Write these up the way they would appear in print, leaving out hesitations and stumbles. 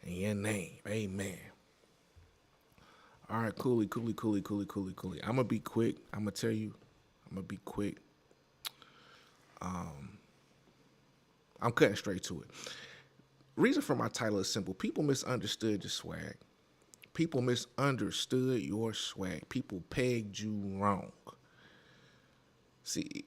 in your name. Amen. All right, coolly. I'm gonna be quick. I'm gonna tell you. I'm gonna be quick. I'm cutting straight to it. Reason for my title is simple. People misunderstood your swag. People misunderstood your swag. People pegged you wrong. See,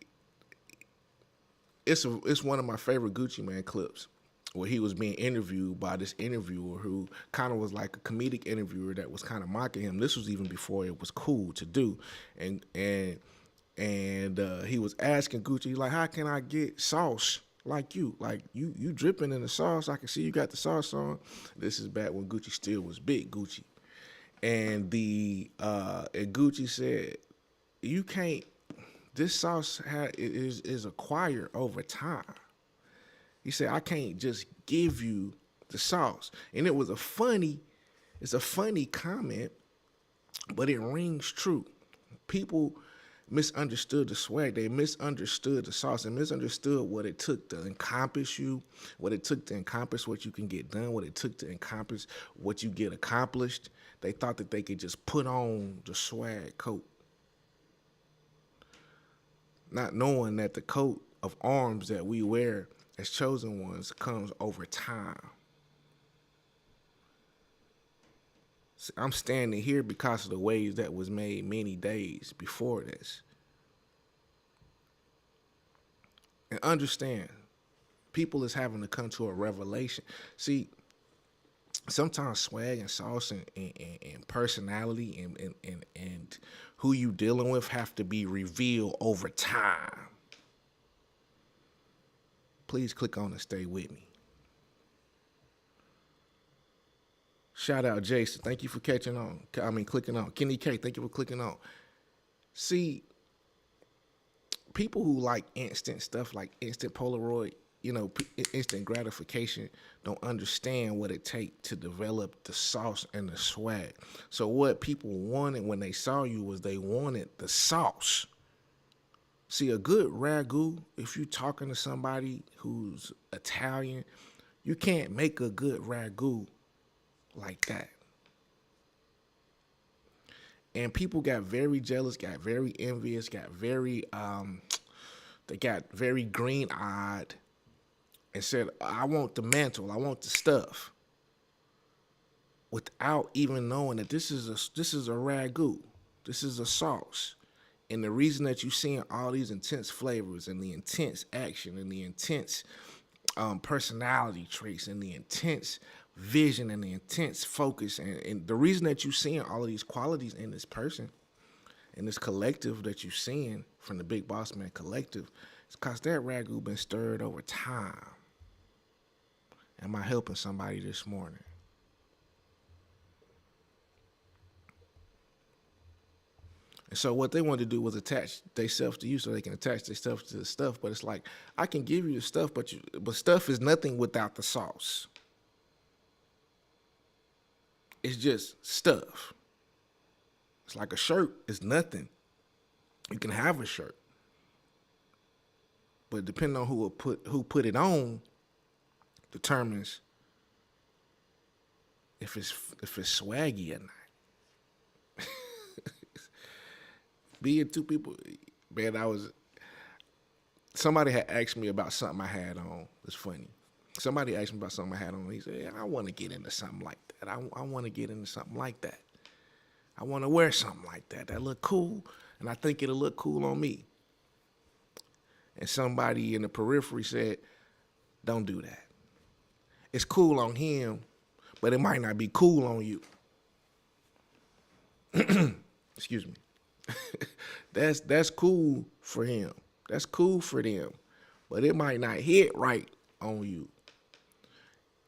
it's one of my favorite Gucci Man clips where he was being interviewed by this interviewer who kind of was like a comedic interviewer that was kind of mocking him. This was even before it was cool to do, and he was asking Gucci like, "How can I get sauce like you? Like you dripping in the sauce. I can see you got the sauce on." This is back when Gucci still was big Gucci, and Gucci said, "You can't. This sauce is acquired over time." He said, "I can't just give you the sauce." And it's a funny comment, but it rings true. People misunderstood the swag. They misunderstood the sauce and misunderstood what it took to encompass you, what it took to encompass what you can get done, what it took to encompass what you get accomplished. They thought that they could just put on the swag coat, not knowing that the coat of arms that we wear as chosen ones comes over time. I'm standing here because of the waves that was made many days before this. And understand, people is having to come to a revelation. See, sometimes swag and sauce and personality and who you dealing with have to be revealed over time. Please click on and stay with me. Shout out Jason. Thank you for clicking on. Kenny K, thank you for clicking on. See, people who like instant stuff, like instant Polaroid, instant gratification, don't understand what it takes to develop the sauce and the swag. So what people wanted when they saw you was they wanted the sauce. See, a good ragu, if you're talking to somebody who's Italian, you can't make a good ragu like that. And people got very jealous, got very envious, they got very green-eyed and said, "I want the mantle, I want the stuff," without even knowing that this is a ragu, this is a sauce. And the reason that you're seeing all these intense flavors and the intense action and the intense personality traits and the intense vision and the intense focus and the reason that you're seeing all of these qualities in this person, in this collective that you're seeing from the Big Boss Man collective, is because that ragu been stirred over time. Am I helping somebody this morning? And so what they wanted to do was attach themselves to you so they can attach themselves to the stuff. But it's like, I can give you the stuff, but stuff is nothing without the sauce. It's just stuff. It's like a shirt is nothing. You can have a shirt, but depending on who put it on, determines if it's swaggy or not. Being two people, man, somebody had asked me about something I had on. It's funny. Somebody asked me about something I had on. He said, "Yeah, I want to get into something like that. I want to get into something like that. I want to wear something like that. That look cool, and I think it'll look cool on me." And somebody in the periphery said, "Don't do that. It's cool on him, but it might not be cool on you." Excuse me. That's cool for him. That's cool for them, but it might not hit right on you.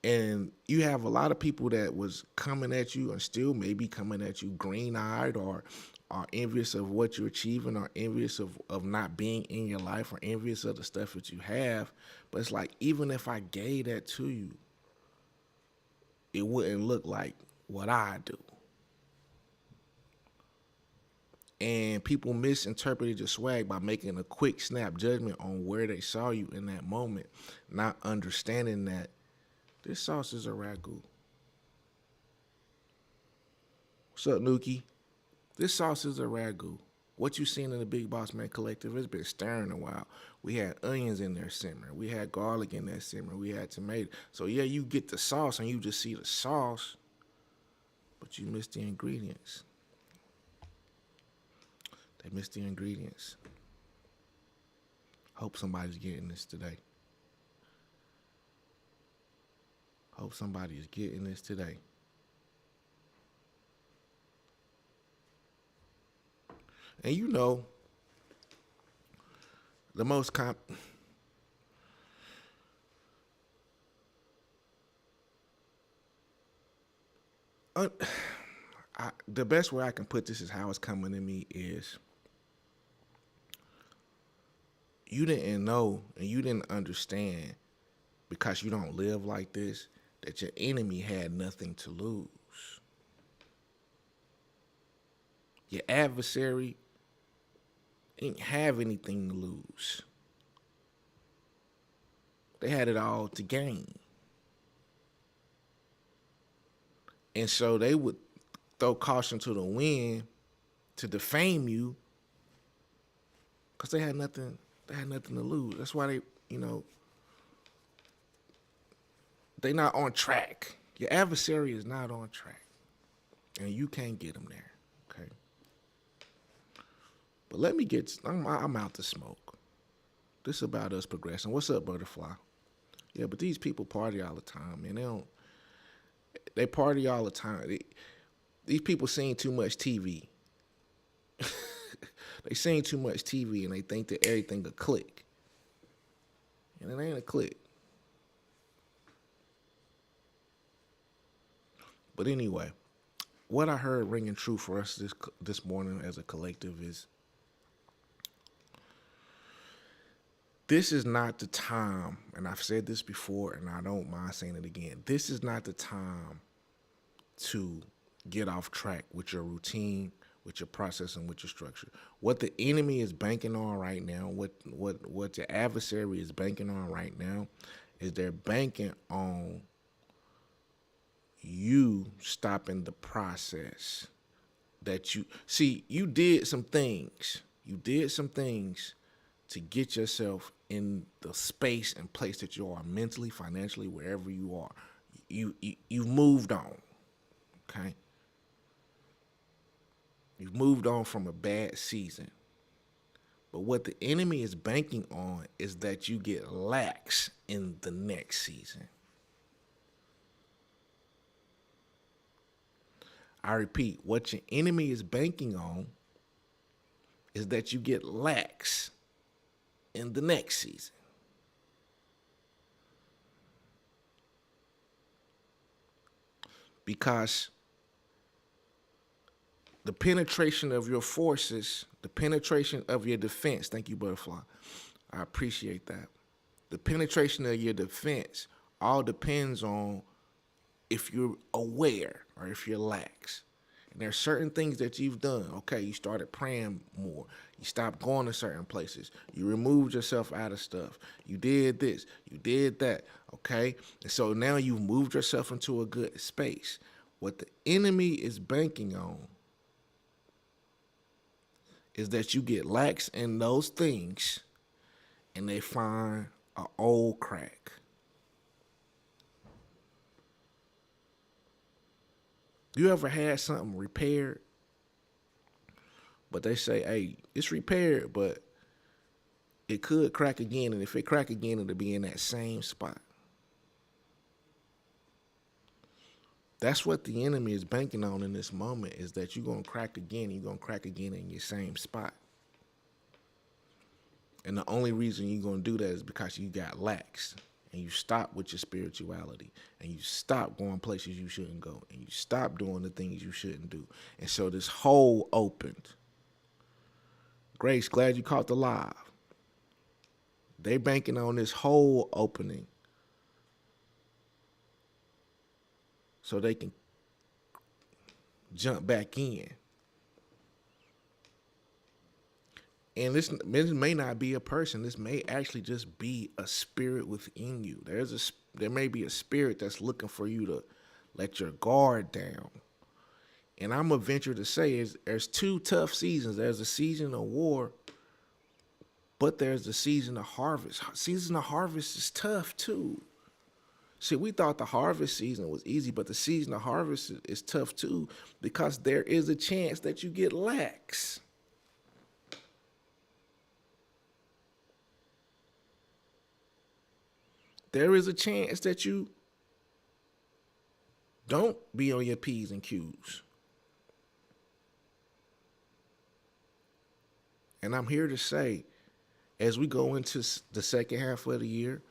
And you have a lot of people that was coming at you and still maybe coming at you green-eyed or are envious of what you're achieving or envious of not being in your life or envious of the stuff that you have. But it's like, even if I gave that to you, it wouldn't look like what I do. And people misinterpreted your swag by making a quick snap judgment on where they saw you in that moment, not understanding that this sauce is a ragu. What's up, Nuki? This sauce is a ragu. What you seen in the Big Boss Man Collective, it's been stirring a while. We had onions in there simmering. We had garlic in there simmering. We had tomato. So yeah, you get the sauce and you just see the sauce, but you miss the ingredients. They miss the ingredients. Hope somebody's getting this today. Hope somebody is getting this today. And you know, the most the best way I can put this is how it's coming to me is you didn't know and you didn't understand because you don't live like this that your enemy had nothing to lose. Your adversary didn't have anything to lose. They had it all to gain. And so they would throw caution to the wind to defame you because they had nothing to lose. That's why they not on track. Your adversary is not on track. And you can't get them there. Okay. But let me I'm out to smoke. This is about us progressing. What's up, Butterfly? Yeah, but these people party all the time, man. They party all the time. These people seen too much TV. They seen too much TV and they think that everything a click. And it ain't a click. But anyway, what I heard ringing true for us this morning as a collective is this is not the time, and I've said this before and I don't mind saying it again, this is not the time to get off track with your routine, with your process, and with your structure. What the enemy is banking on right now, what your adversary is banking on right now, is they're banking on you stopping the process. That you did some things. You did some things to get yourself in the space and place that you are mentally, financially, wherever you are. You've moved on. Okay? You've moved on from a bad season. But what the enemy is banking on is that you get lax in the next season. I repeat, what your enemy is banking on is that you get lax in the next season. Because the penetration of your forces, the penetration of your defense, thank you, Butterfly, I appreciate that. The penetration of your defense all depends on if you're aware or if you're lax. And there's certain things that you've done. Okay, you started praying more. You stopped going to certain places. You removed yourself out of stuff. You did this. You did that. Okay? And so now you've moved yourself into a good space. What the enemy is banking on is that you get lax in those things and they find an old crack. You ever had something repaired, but they say, hey, it's repaired, but it could crack again, and if it crack again, it'll be in that same spot. That's what the enemy is banking on in this moment, is that you're going to crack again, you're going to crack again in your same spot. And the only reason you're going to do that is because you got lax. And you stop with your spirituality, and you stop going places you shouldn't go, and you stop doing the things you shouldn't do. And so this hole opened. Grace, glad you caught the live. They banking on this hole opening so they can jump back in. And this may not be a person. This may actually just be a spirit within you. There may be a spirit that's looking for you to let your guard down And I'm going to venture to say is there's two tough seasons. There's a season of war, but there's the season of harvest. Season of harvest is tough too. See, we thought the harvest season was easy, but the season of harvest is tough too because there is a chance that you get lax. There is a chance that you don't be on your P's and Q's. And I'm here to say, as we go into the second half of the year,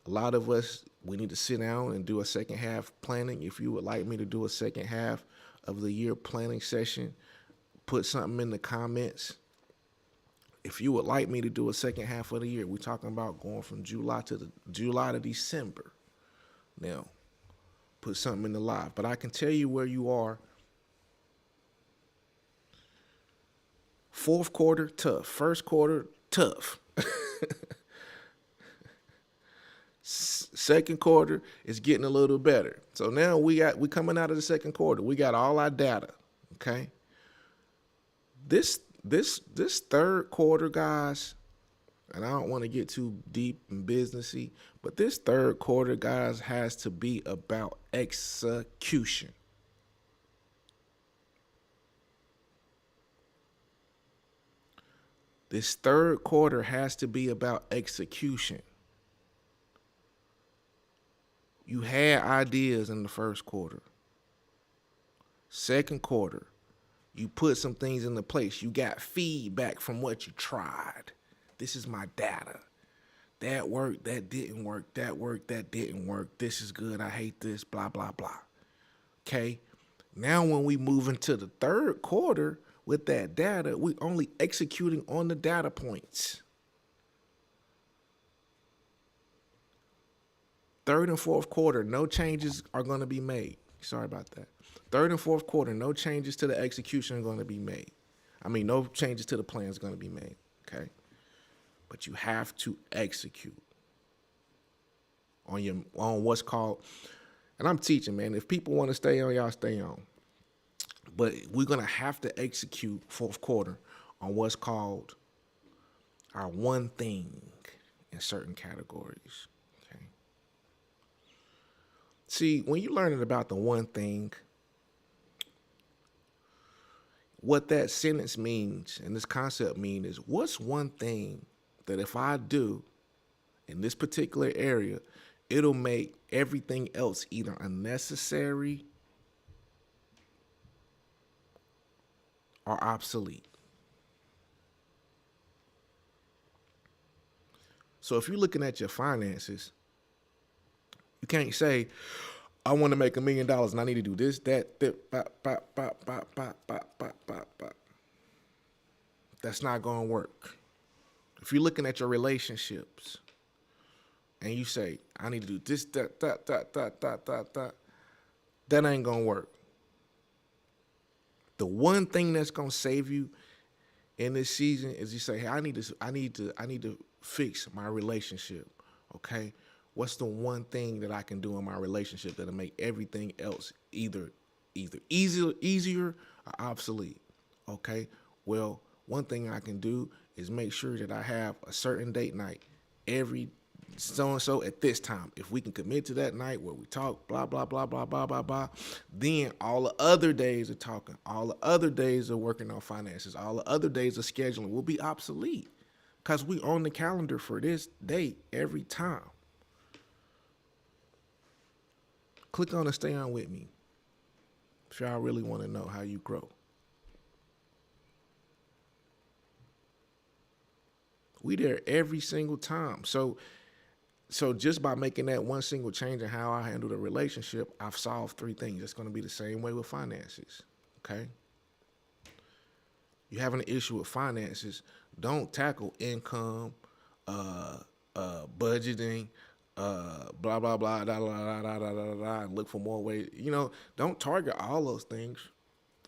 a lot of us, we need to sit down and do a second half planning. If you would like me to do a second half of the year planning session, put something in the comments. If you would like me to do a second half of the year, we're talking about going from July to December. Now, put something in the live. But I can tell you where you are. Fourth quarter, tough. First quarter, tough. Second quarter is getting a little better. So now we coming out of the second quarter. We got all our data. Okay. This third quarter, guys, and I don't want to get too deep and businessy, but this third quarter, guys, has to be about execution. This third quarter has to be about execution. You had ideas in the first quarter. Second quarter, you put some things into place. You got feedback from what you tried. This is my data. That worked, that didn't work. That worked, that didn't work. This is good. I hate this, blah, blah, blah. Okay? Now when we move into the third quarter with that data, we only executing on the data points. Third and fourth quarter, no changes are going to be made. Sorry about that. Third and fourth quarter, no changes to the execution are going to be made. I mean, no changes to the plan is going to be made, okay? But you have to execute on what's called, and I'm teaching, man. If people want to stay on, y'all stay on. But we're going to have to execute fourth quarter on what's called our one thing in certain categories. See, when you're learning about the one thing, what that sentence means and this concept means is what's one thing that if I do in this particular area, it'll make everything else either unnecessary or obsolete. So if you're looking at your finances, you can't say, I want to make $1 million and I need to do this, that, bop, bop, bop, bop, bop, bop, bop, bop, bop. That's not going to work. If you're looking at your relationships and you say, I need to do this, that, that ain't going to work. The one thing that's going to save you in this season is you say, hey, I need to fix my relationship. Okay. What's the one thing that I can do in my relationship that'll make everything else either easier or obsolete? Okay. Well, one thing I can do is make sure that I have a certain date night every so-and-so at this time. If we can commit to that night where we talk, blah, blah, blah, blah, blah, blah, blah, then all the other days of talking, all the other days of working on finances, all the other days of scheduling will be obsolete because we on the calendar for this date every time. Click on and stay on with me if y'all really want to know how you grow. We there every single time. So just by making that one single change in how I handle the relationship, I've solved 3 things. It's going to be the same way with finances, okay? You having an issue with finances, don't tackle income, budgeting, blah, blah, blah, da, da, da, da, da, da, da, and look for more ways. Don't target all those things.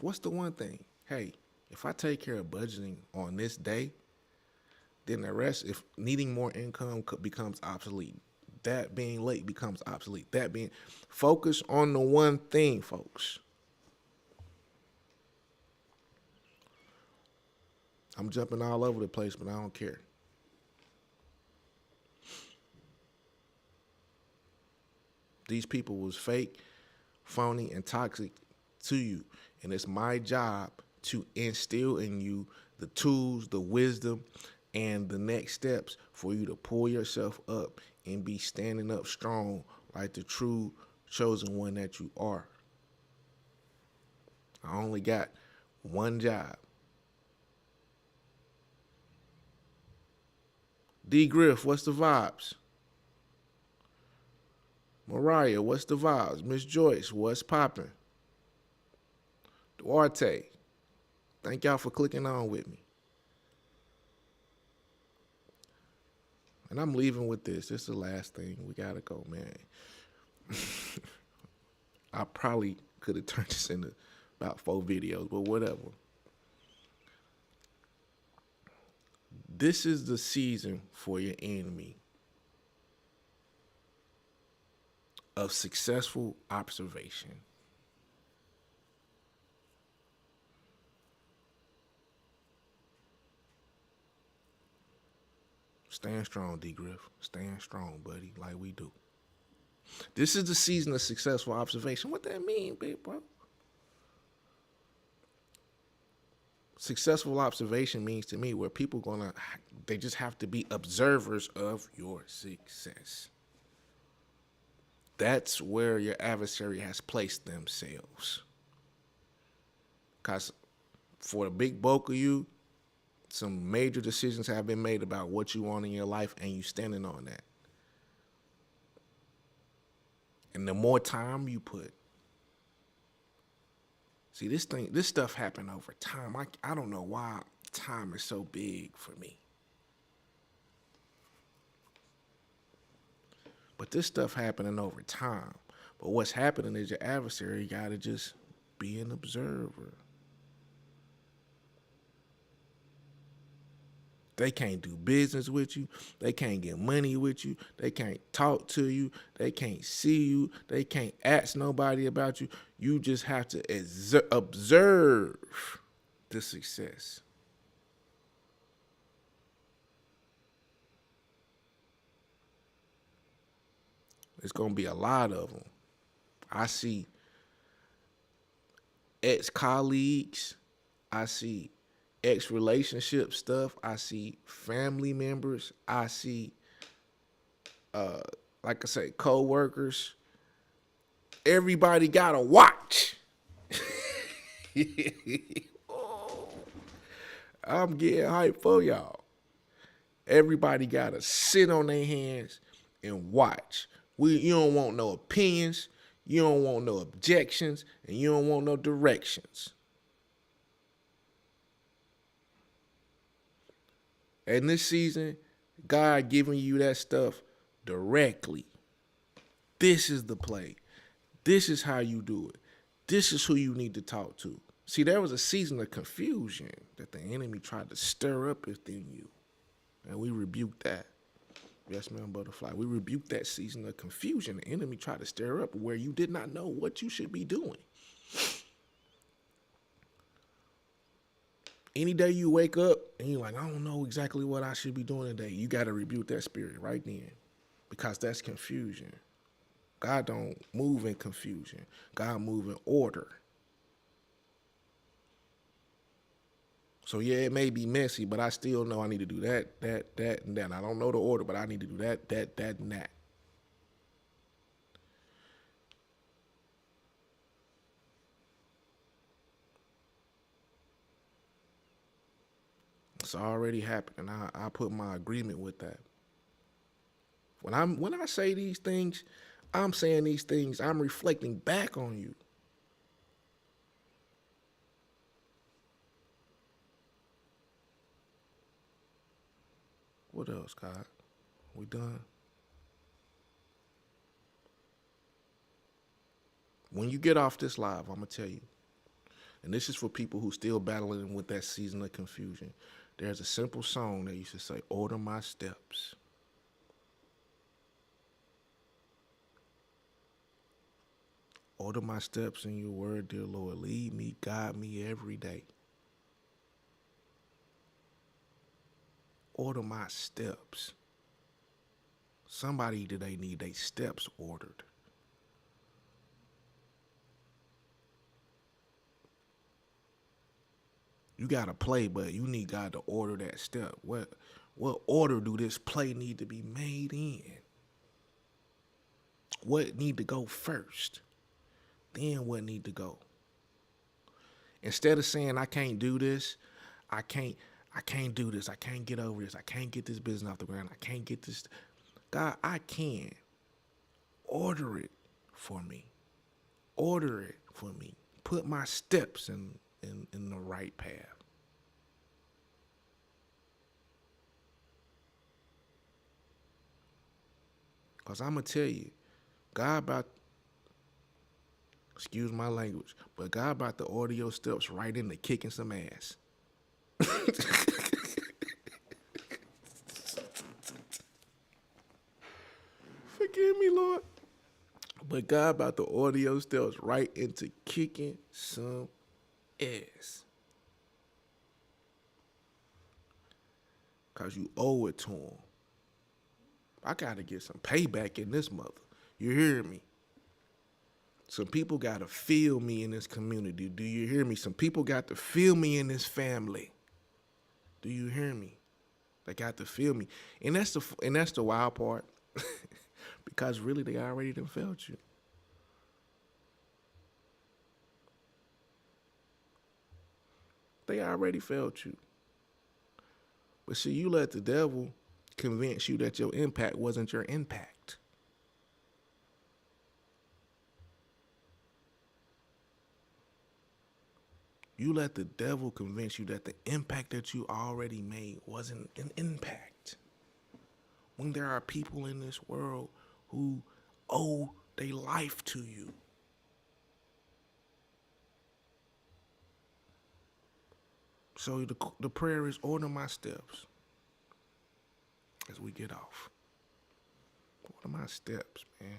What's the one thing? Hey, if I take care of budgeting on this day, then the rest, if needing more income becomes obsolete. That being late becomes obsolete. That being, focus on the one thing, folks. I'm jumping all over the place, but I don't care. These people was fake, phony, and toxic to you. And it's my job to instill in you the tools, the wisdom, and the next steps for you to pull yourself up and be standing up strong like the true chosen one that you are. I only got one job. D Griff, what's the vibes? Mariah, what's the vibes? Miss Joyce, what's poppin'? Duarte, thank y'all for clicking on with me. And I'm leaving with this. This is the last thing. We gotta go, man. I probably could have turned this into about 4 videos, but whatever. This is the season for your enemy of successful observation. Stand strong, D Griff. Stand strong, buddy, like we do. This is the season of successful observation. What that mean, big bro? Successful observation means to me where people they just have to be observers of your success. That's where your adversary has placed themselves. Because for the big bulk of you, some major decisions have been made about what you want in your life, and you standing on that. And the more time you put, see, this stuff happened over time. I don't know why time is so big for me. But this stuff happening over time. But what's happening is your adversary got to just be an observer. They can't do business with you. They can't get money with you. They can't talk to you. They can't see you. They can't ask nobody about you. You just have to observe the success. It's going to be a lot of them. I see ex-colleagues. I see ex-relationship stuff. I see family members. I see, like I say, co-workers. Everybody got to watch. Oh, I'm getting hyped for y'all. Everybody got to sit on their hands and watch. You don't want no opinions. You don't want no objections. And you don't want no directions. And this season, God giving you that stuff directly. This is the play. This is how you do it. This is who you need to talk to. See, there was a season of confusion that the enemy tried to stir up within you. And we rebuked that. Yes, ma'am, butterfly. We rebuked that season of confusion. The enemy tried to stir up where you did not know what you should be doing. Any day you wake up and you're like, I don't know exactly what I should be doing today, you got to rebuke that spirit right then, because that's confusion. God don't move in confusion. God move in order. So yeah, it may be messy, but I still know I need to do that, and that. I don't know the order, but I need to do that, and that. It's already happened, and I put my agreement with that. When I say these things, I'm saying these things, I'm reflecting back on you. What else, God? We done? When you get off this live, I'm going to tell you, and this is for people who still battling with that season of confusion. There's a simple song that used to say, order my steps. Order my steps in your word, dear Lord. Lead me, guide me every day. order my steps. Somebody today need their steps ordered. You gotta play, but you need God to order that step. What order do this play need to be made in? What need to go first? Then what need to go? Instead of saying I can't do this, I can't do this, I can't get over this, I can't get this business off the ground, I can't get this. God, I can. Order it for me. Order it for me. Put my steps in the right path. Because I'm going to tell you, God about, excuse my language, but God about to order your steps right into kicking some ass. Forgive me, Lord. But God about to order your steps right into kicking some ass. Because you owe it to him. I got to get some payback in this mother. You hear me? Some people got to feel me in this community. Do you hear me? Some people got to feel me in this family. Do you hear me? They got to feel me. And that's the wild part. Because really they already done felt you. They already felt you. But see, you let the devil convince you that your impact wasn't your impact. You let the devil convince you that the impact that you already made wasn't an impact. When there are people in this world who owe their life to you. So the prayer is order my steps as we get off. Order my steps, man.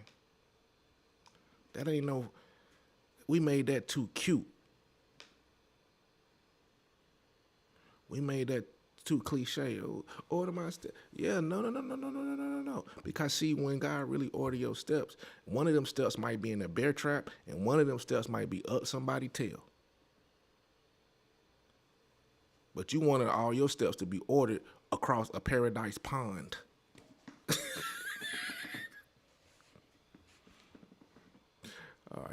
That ain't no, we made that too cute. We made that too cliche. Order my steps. Yeah, no. Because see, when God really order your steps, one of them steps might be in a bear trap, and one of them steps might be up somebody's tail. But you wanted all your steps to be ordered across a paradise pond.